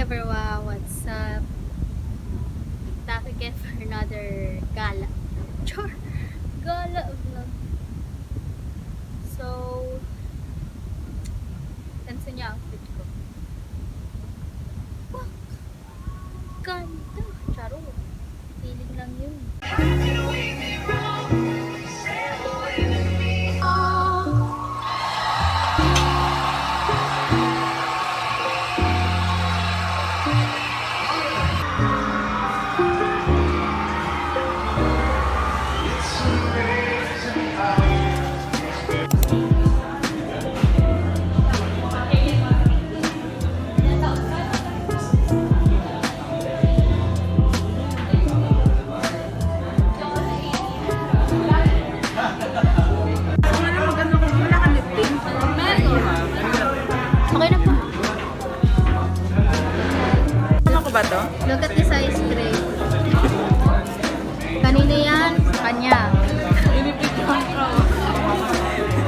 everyone, what's up? Back again for another gala. Char! Gala vlog. So, tansa niya outfit ko. Wow! Ganda! Charo! Feeling lang yun. Okay na po. Ano ko ba to? Look at this ice cream. Kanina yan, kanya.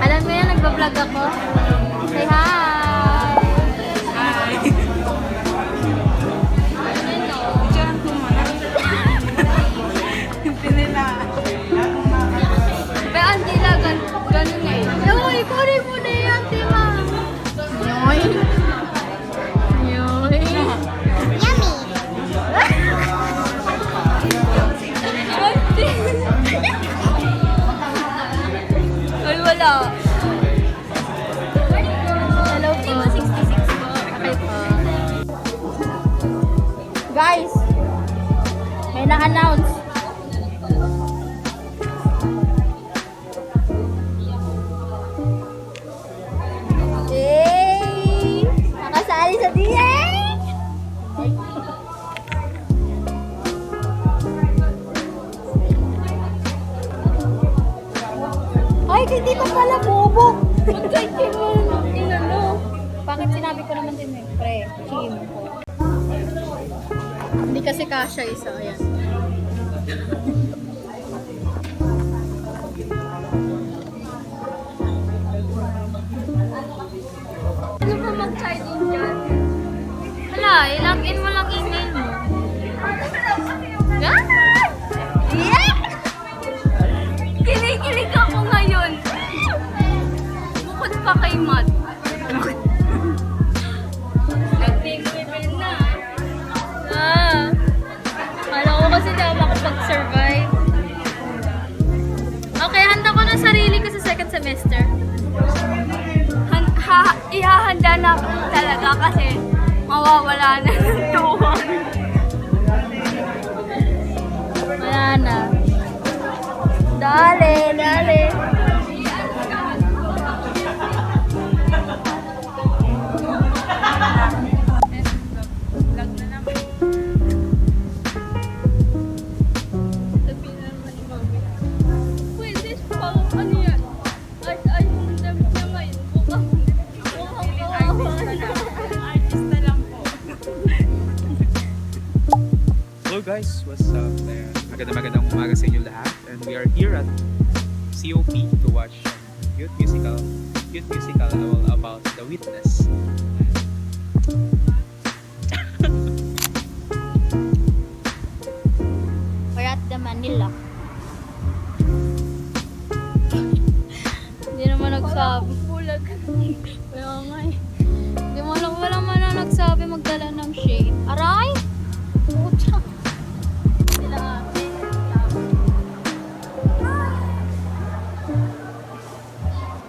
Alam mo yan, nagbablog ako. Say hi! Hi! Diyan ko man. Hindi nila. Pero ang tila, ganun nga eh. Uy, kunin mo na yan, tila. Yoy. Yoy. Yummy! Ay, wala. Hello po. 66 po. Okay po. Guys, may na-announce. Yay! Nakasali sa DA! Ay, hindi pa pala bobo. Mag-check mo inano. Bakit sinabi ko naman din eh, pre, chim ko. Hindi kasi kasha isa, ayan. Ano pa mag-sign in dyan? Hala, i-login mo lang email mo. Ah! Yeah! Kinikilig ako ngayon. Bukod pa kay Matt. Nag-big na. Kala ko kasi di ako makapag-survive. Okay, handa ko na sarili ko sa second semester. Ihahanda na ako talaga kasi mawawala na ng tuwan. Wala na. Dale, dale. Vlog na naman. Sabihin na naman ni Mami. Pwede pa, ano yan? Ay, yung damit niya ngayon. Mukhang kawawa na. Artista lang po. Hello guys, what's up? Magandang umaga sa inyo lahat, and we are here at COP to watch youth musical about The Witness. We're at the Manila. Hindi naman nagsabi. Bulag. Kaya nga eh. Hindi mo lang, wala man na nagsabi magdala ng shade. Aray! Pucha! Sila ate.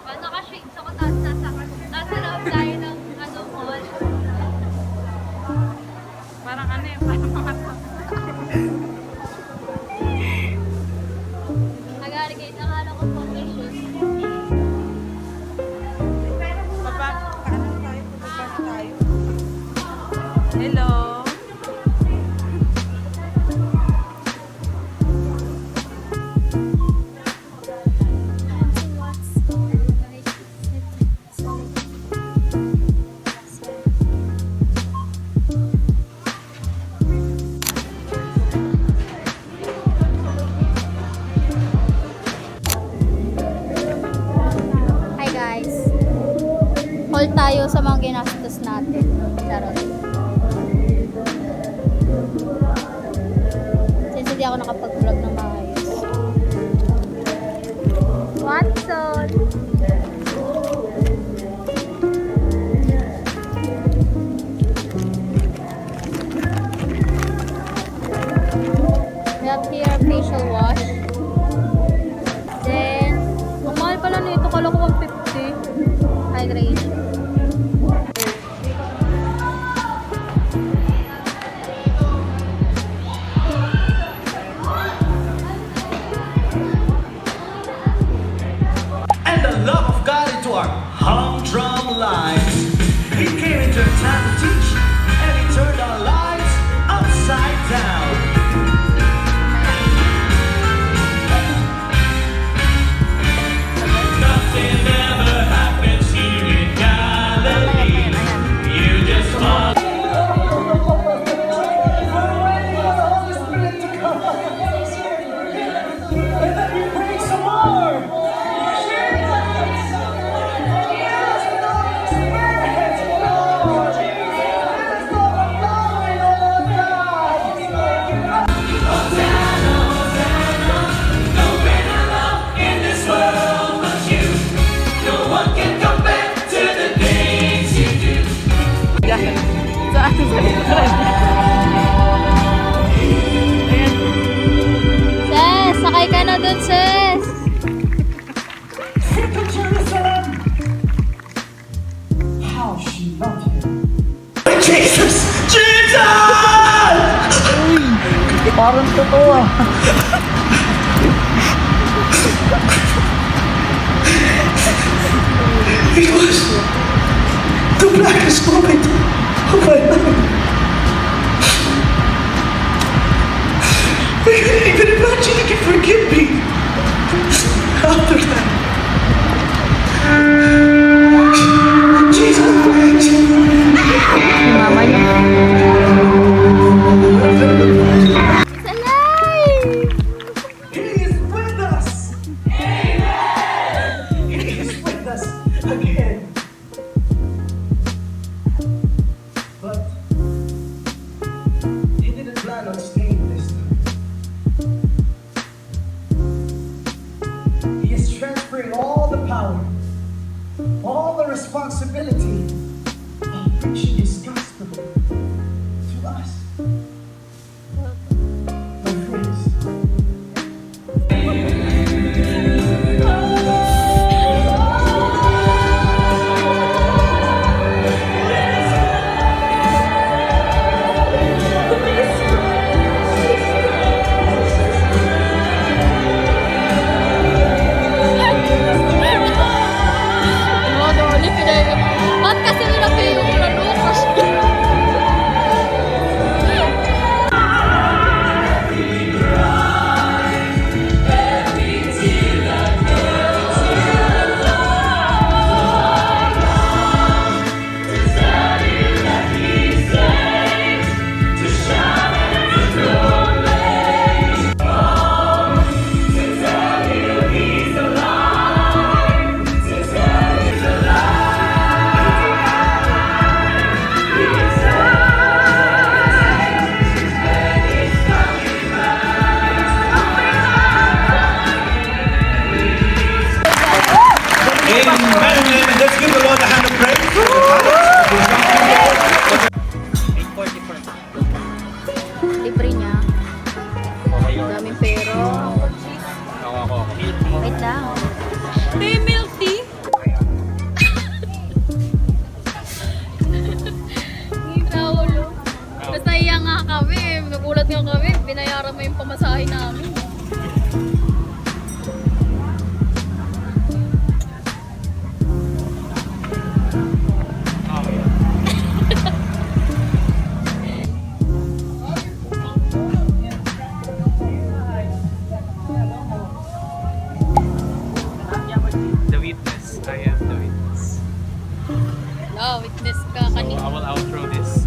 Paano ka shades ako nasa loob tayo ng mall. Parang ano eh, parang mga Nag-aligate, akala ko formation. Papa, kaano tayo? Papa tayo. Hello. Haul tayo sa mga ginastos natin. Charot. ako nakapag-vlog ng maayos. Watson! We have here facial wash. Then, ang mahal pala nito. Kala ko 150. Hydration. And the love of God into our humdrum lives. He came into our time to teach, and He turned our lives upside down. Nothing ever happens here in Galilee. You just fall. Bring some more. Sis, sakay ka na dun, sis. Sing to Jerusalem. How she loved him. Jesus! Jesus! Parang totoo ah. It was the blackest moment of my life. I couldn't even imagine He could forgive me after that. Jesus. Mama niya. It's alive! He is with us. Amen. He is with us again. But He didn't plan on staying this time. He is transferring all the power, all the responsibility of preaching His gospel to us. My friends. Oh, Dolly, ba't kasi nilaki yung lalukas? Amen. Let's give the Lord a hand of praise. 8:44. Libre niya. Okay yun. Daming pero. Ako. Wait lang. Hey, milk tea. Naulo. Basta iya nga kami. Nagulat nga kami. Binayaran mo yung pamasahe namin. The witness. I am the witness. Witness ka So kanina. I will outro this